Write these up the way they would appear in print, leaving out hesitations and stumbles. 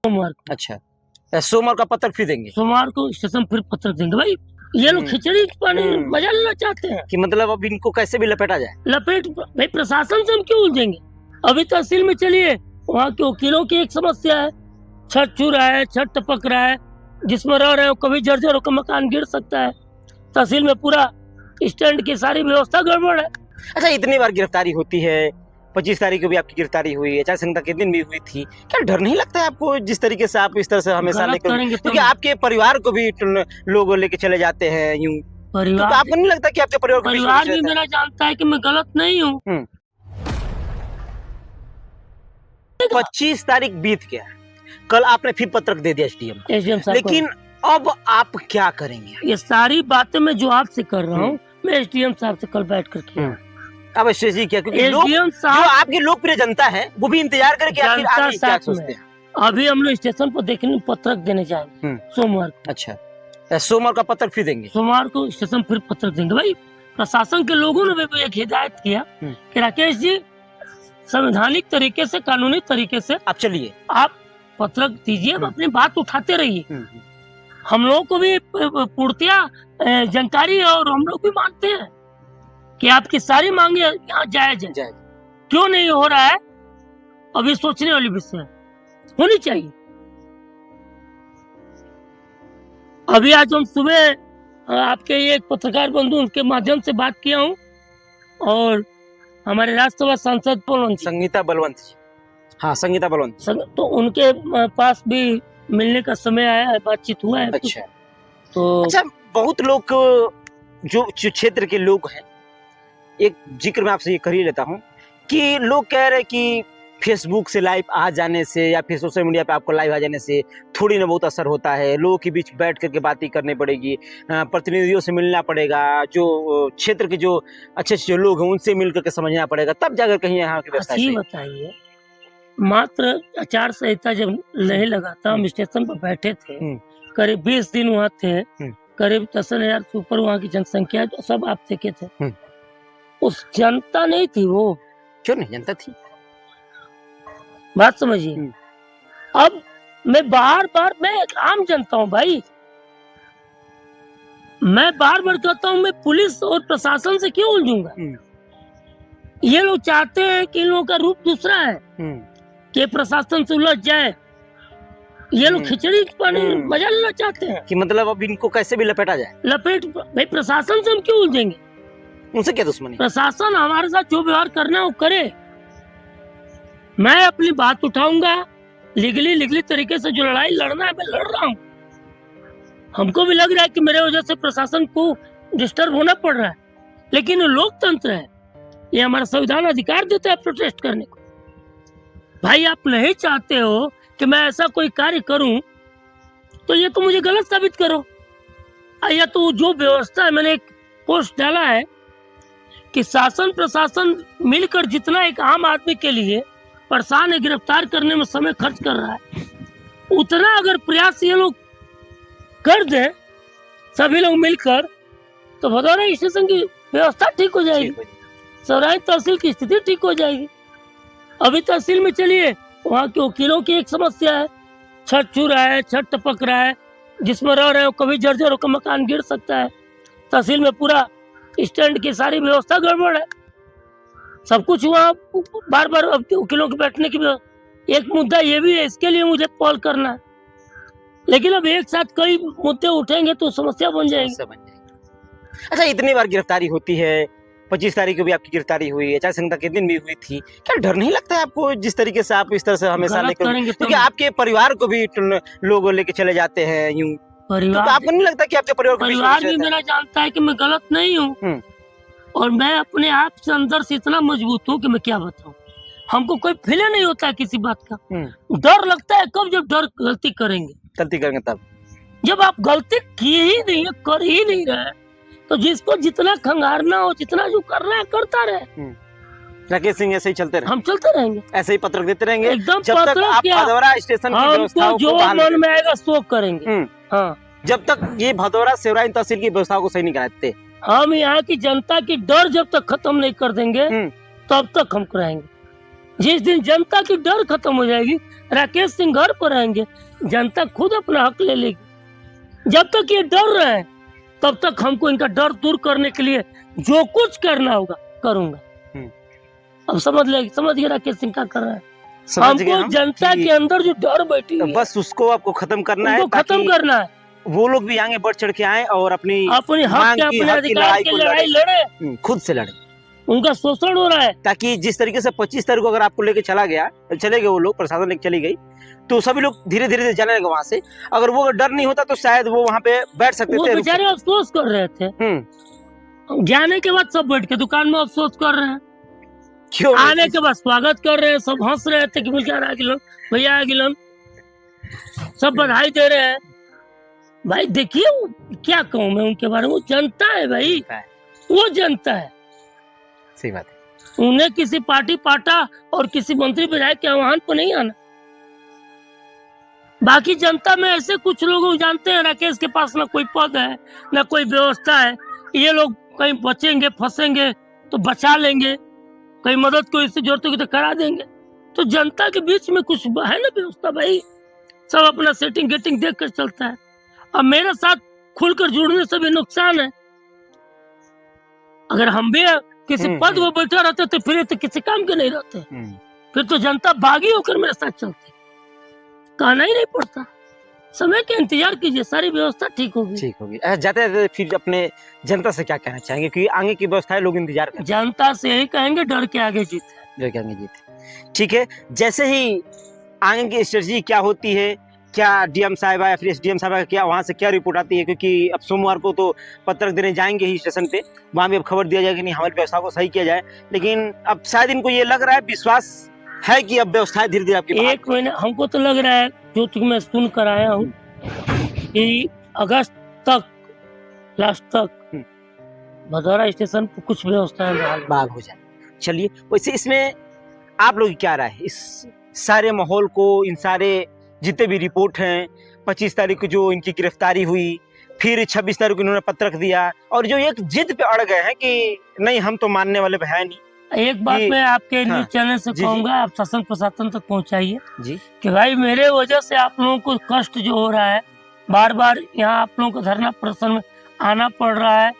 सोमवार को। अच्छा, सोमवार का पत्र फिर देंगे सोमवार को स्टेशन फिर पत्र देंगे भाई। ये लोग खिचड़ी पानी मजा लेना चाहते हैं कि मतलब अब इनको कैसे भी लपेटा जाए। लपेट भाई, प्रशासन से हम क्यों उलझेंगे। अभी तहसील में चलिए, वहाँ के वकीलों की एक समस्या है, छत छू रहा है, छत टपक रहा है, जिसमें रह रहे हो कभी जर्जर होकर मकान गिर सकता है। तहसील में पूरा स्टैंड की सारी व्यवस्था गड़बड़ है। अच्छा, इतनी बार गिरफ्तारी होती है, 25 तारीख को भी आपकी गिरफ्तारी हुई, आचार संहिता के दिन भी हुई थी, क्या डर नहीं लगता है आपको जिस तरीके से आप इस तरह से हमेशा गलत लेकर, करेंगे तो क्योंकि आपके परिवार को भी लोग लेके चले जाते हैं यूं, तो परिवार आपको नहीं लगता कि आपके परिवार भी मेरा जानता है कि मैं गलत नहीं हूँ। 25 तारीख बीत गया, कल आपने फिर पत्रक दे दिया एसडीएम SDM, साहब लेकिन अब आप क्या करेंगे। ये सारी बातें मैं जो आपसे कर रहा हूँ, मैं एसडीएम साहब से कल बैठ कर किया। अब स्ट्रेटजी क्या, क्योंकि लोग एसडीएम जो साहब आपके लोकप्रिय जनता है वो भी इंतजार करे कि आखिर जनता आगे क्या साथ सोचते में हैं। अभी हम लोग स्टेशन पर देखने पत्रक देने जाएंगे सोमवार को। अच्छा, सोमवार का पत्र फिर देंगे सोमवार को स्टेशन फिर पत्र देंगे भाई। प्रशासन के लोगों ने भी एक हिदायत किया कि राकेश जी, संवैधानिक तरीके से, कानूनी तरीके से आप चलिए, आप पत्रक दीजिए, आप अपनी बात उठाते रहिए। हम लोगों को भी पूर्तिया जानकारी है और हम लोग भी मानते हैं कि आपकी सारी मांगे यहाँ जायज है। क्यों नहीं हो रहा है, अभी सोचने वाली विषय है, होनी चाहिए। अभी आज हम सुबह आपके एक पत्रकार बंधु उनके माध्यम से बात किया हूँ, और हमारे राज्यसभा सांसद संगीता बलवंत जी, हाँ संगीता बलवंत, तो उनके पास भी मिलने का समय आया है, बातचीत हुआ है। अच्छा, तो अच्छा, बहुत लोग जो क्षेत्र के लोग हैं, एक जिक्र मैं आपसे ये कर ही लेता हूँ कि लोग कह रहे हैं कि फेसबुक से लाइव आ जाने से या फिर सोशल मीडिया पे आपको लाइव आ जाने से थोड़ी ना बहुत असर होता है, लोगों के बीच बैठ करके बातें करनी पड़ेगी, प्रतिनिधियों से मिलना पड़ेगा, जो क्षेत्र के जो अच्छे अच्छे लोग हैं उनसे मिल करके समझना पड़ेगा, तब जाकर कहीं यहाँ की व्यवस्था अच्छी बताइए। मात्र आचार संहिता जब नहीं लगा था, हम स्टेशन पर बैठे थे, करीब 20 दिन वहाँ थे, करीब 10,000 से ऊपर वहाँ की जनसंख्या, सब आप देखे थे। उस जनता नहीं थी वो, क्यों नहीं जनता थी, बात समझिए। अब मैं बार बार, मैं एक आम जनता हूँ भाई, मैं बार बार कहता हूँ मैं पुलिस और प्रशासन से क्यों उलझूंगा। ये लोग चाहते हैं कि इन लोगों का रूप दूसरा है कि प्रशासन से उलझ जाए। ये लोग खिचड़ी पानी मजा लेना चाहते हैं कि मतलब अब इनको कैसे भी लपेटा जाए। लपेट भाई, प्रशासन से हम क्यों उलझेंगे, उनसे क्या दुश्मनी। प्रशासन हमारे साथ जो व्यवहार करना है वो करे। मैं अपनी बात उठाऊंगा, लीगली तरीके से जो लड़ाई लड़ना है मैं लड़ रहा हूँ। हमको भी लग रहा है कि मेरे वजह से प्रशासन को डिस्टर्ब होना पड़ रहा है, लेकिन ये लोकतंत्र है, ये हमारा संविधान अधिकार देता है प्रोटेस्ट करने को। भाई आप नहीं चाहते हो कि मैं ऐसा कोई कार्य करूं, तो ये तो मुझे गलत साबित करो। या तो जो व्यवस्था है, मैंने एक पोस्ट डाला है कि शासन प्रशासन मिलकर जितना एक आम आदमी के लिए परेशान है, गिरफ्तार करने में समय खर्च कर रहा है, उतना अगर प्रयास ये लोग कर दे सभी लोग मिलकर, तो भदौरा स्टेशन की व्यवस्था ठीक हो जाएगी, सौराही तहसील की स्थिति ठीक हो जाएगी। अभी तहसील में चलिए, वहाँ के वकीलों की एक समस्या है, छत छू रहा है, छत टपक रहा है, जिसमें रह रहे हो कभी जर्जर होकर मकान गिर सकता है। तहसील में पूरा स्टैंड की सारी व्यवस्था गड़बड़ है, सब कुछ वहाँ बार बार वकीलों के बैठने की एक मुद्दा ये भी है, इसके लिए मुझे कॉल करना है। लेकिन अब एक साथ कई मुद्दे उठेंगे तो समस्या बन जाएगी। अच्छा, इतनी बार गिरफ्तारी होती है, 25 तारीख को भी आपकी गिरफ्तारी हुई, आचार संहिता के दिन भी हुई थी, क्या डर नहीं लगता है आपको जिस तरीके से आप इस तरह से हमेशा लेकर, क्योंकि आपके परिवार को भी लोग लेके चले जाते हैं यूं, तो आपको नहीं लगता कि आपके परिवार भी मेरा जानता है कि मैं गलत नहीं हूँ, और मैं अपने आप से अंदर से इतना मजबूत हूँ कि मैं क्या बताऊँ। हमको कोई फील नहीं होता है किसी बात का, डर लगता है कब, जब गलती करेंगे तब। जब आप गलती की ही नहीं, कर ही नहीं रहे, तो जिसको जितना खंगारना हो, जितना जो करना है करता रहे। राकेश सिंह ऐसे ही चलते रहे, हम चलते रहेंगे, ऐसे ही पत्रक देते रहेंगे एकदम, जब तक आप भदौरा स्टेशन की व्यवस्थाओं जो मन में आएगा सो करेंगे। हाँ, जब तक ये भदौरा सेवराइन तहसील की व्यवस्था को सही नहीं कराते, हम यहाँ की जनता की डर जब तक खत्म नहीं कर देंगे तब तक हम कराएंगे। जिस दिन जनता की डर खत्म हो जाएगी, राकेश सिंह घर पर रहेंगे, जनता खुद अपना हक ले लेगी। जब तक ये डर रहे हैं तब तक हमको इनका डर दूर करने के लिए जो कुछ करना होगा करूंगा। अब समझ गए राकेश सिंह क्या कर रहा है। समझ गए हमको हम जनता कि के अंदर जो डर बैठी तो हुई है, बस उसको आपको खत्म करना है, उनको खत्म ताकि करना है। वो लोग भी आगे बढ़ चढ़ के आए और अपनी अपने हक मांग के, की, अपने हक की अधिकार लड़ाई की को लड़ाई लड़े। खुद से लड़े। उनका शोषण हो रहा है। ताकि जिस तरीके से 25 तारीख को अगर आपको लेके चले गए वो लोग, प्रशासन लेके चली गई, तो सभी लोग धीरे धीरे जाने लगे वहां से। अगर वो डर नहीं होता तो शायद वो वहां पे बैठ सकते वो थे, बेचारे अफसोस कर रहे थे। जाने के बाद सब बैठ के दुकान में अफसोस कर रहे हैं, क्यों आने के बाद स्वागत कर रहे हैं, सब हंस रहे थे कि मिलकर आ गिलन, भैया आ गिलन, सब बधाई दे रहे हैं। भाई देखिए क्या कहूँ मैं उनके बारे में, वो जनता है भाई, वो जनता है। सही बात है। उन्हें किसी पार्टी पाटा और किसी मंत्री विधायक के आह्वान पर नहीं आना। बाकी जनता में ऐसे कुछ लोग जानते हैं राकेश के पास ना कोई पद है ना कोई व्यवस्था है, ये लोग कहीं बचेंगे फंसेंगे तो बचा लेंगे, कहीं मदद को इससे जरूरत होगी तो करा देंगे। तो जनता के बीच में कुछ है ना व्यवस्था भाई, सब अपना सेटिंग गेटिंग देख कर चलता है। अब मेरे साथ खुलकर जुड़ने से भी नुकसान है। अगर हम भी किसी पद पर बैठा रहते तो फिर तो किसी काम के नहीं रहते, फिर तो जनता बागी होकर मेरे साथ चलती, कहना ही नहीं पड़ता। समय का इंतजार कीजिए, सारी व्यवस्था ठीक होगी। जाते जाते फिर अपने जनता से क्या कहना चाहेंगे, क्योंकि आगे की व्यवस्था है, लोग इंतजार कर, जनता से यही कहेंगे डर के आगे जीते, डर के आगे जीते। ठीक है, जैसे ही आगे की स्ट्रेटजी क्या होती है, क्या डीएम साहब या फिर एसडीएम साहब का क्या वहाँ से क्या रिपोर्ट आती है, क्योंकि अब सोमवार को तो पत्रक देने जाएंगे ही स्टेशन पे, वहाँ भी अब खबर दिया जाएगा कि नहीं हमारी व्यवस्था को सही किया जाए। लेकिन अब शायद इनको ये लग रहा है, विश्वास है कि अब व्यवस्था धीरे धीरे आपके एक महीना हमको तो लग रहा है, जो कि मैं सुन कर आया हूँ कि अगस्त तक लास्ट तक भदौरा स्टेशन पर कुछ व्यवस्थाएं बहाल हो जाए। चलिए, वैसे इसमें आप लोग क्या राय है, इस सारे माहौल को, इन सारे जितने भी रिपोर्ट हैं, 25 तारीख को जो इनकी गिरफ्तारी हुई, फिर 26 तारीख को इन्होंने पत्रक दिया, और जो एक जिद पे अड़ गए हैं कि नहीं हम तो मानने वाले है नहीं। एक बात मैं आपके न्यूज चैनल से कहूंगा, आप शासन प्रशासन तक पहुंचाइए जी कि भाई मेरे वजह से आप लोगों को कष्ट जो हो रहा है, बार बार यहाँ आप लोगों को धरना प्रदर्शन में आना पड़ रहा है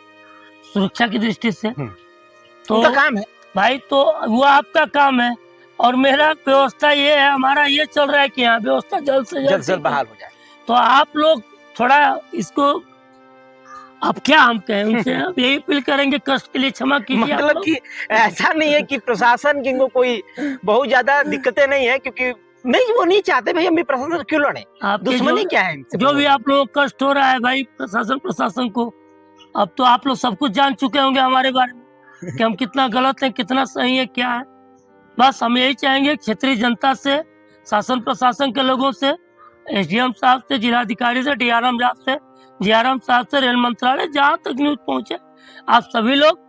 सुरक्षा की दृष्टि से, तो उनका काम है भाई, तो वो आपका काम है। और मेरा व्यवस्था ये है, हमारा ये चल रहा है कि यहाँ व्यवस्था जल्द से जल्द बहाल हो जाए। तो आप लोग थोड़ा इसको, अब क्या हम कहें उनसे, अब यही अपील करेंगे, कष्ट के लिए क्षमा कीजिए। मतलब कि ऐसा नहीं है कि प्रशासन की को कोई बहुत ज्यादा दिक्कतें नहीं है, क्योंकि नहीं, वो नहीं चाहते भाई हम भी प्रशासन क्यों लड़े, दुश्मनी क्या है इनसे? जो भी आप लोगों को कष्ट हो रहा है भाई प्रशासन को, अब तो आप लोग सब कुछ जान चुके होंगे हमारे बारे में कि हम कितना गलत है, कितना सही है, क्या है। बस हम यही चाहेंगे क्षेत्रीय जनता से, शासन प्रशासन के लोगों से, एसडीएम साहब से, जिलाधिकारी से, डीआरएम साहब से, रेल मंत्रालय, जहाँ तक न्यूज पहुंचे, आप सभी लोग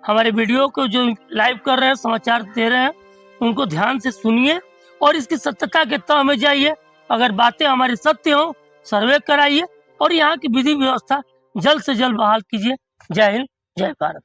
हमारे वीडियो को जो लाइव कर रहे हैं, समाचार दे रहे हैं, उनको ध्यान से सुनिए और इसकी सत्यता के तह में जाइए। अगर बातें हमारी सत्य हो, सर्वे कराइए और यहाँ की विधि व्यवस्था जल्द से जल्द बहाल कीजिए। जय हिंद, जय भारत।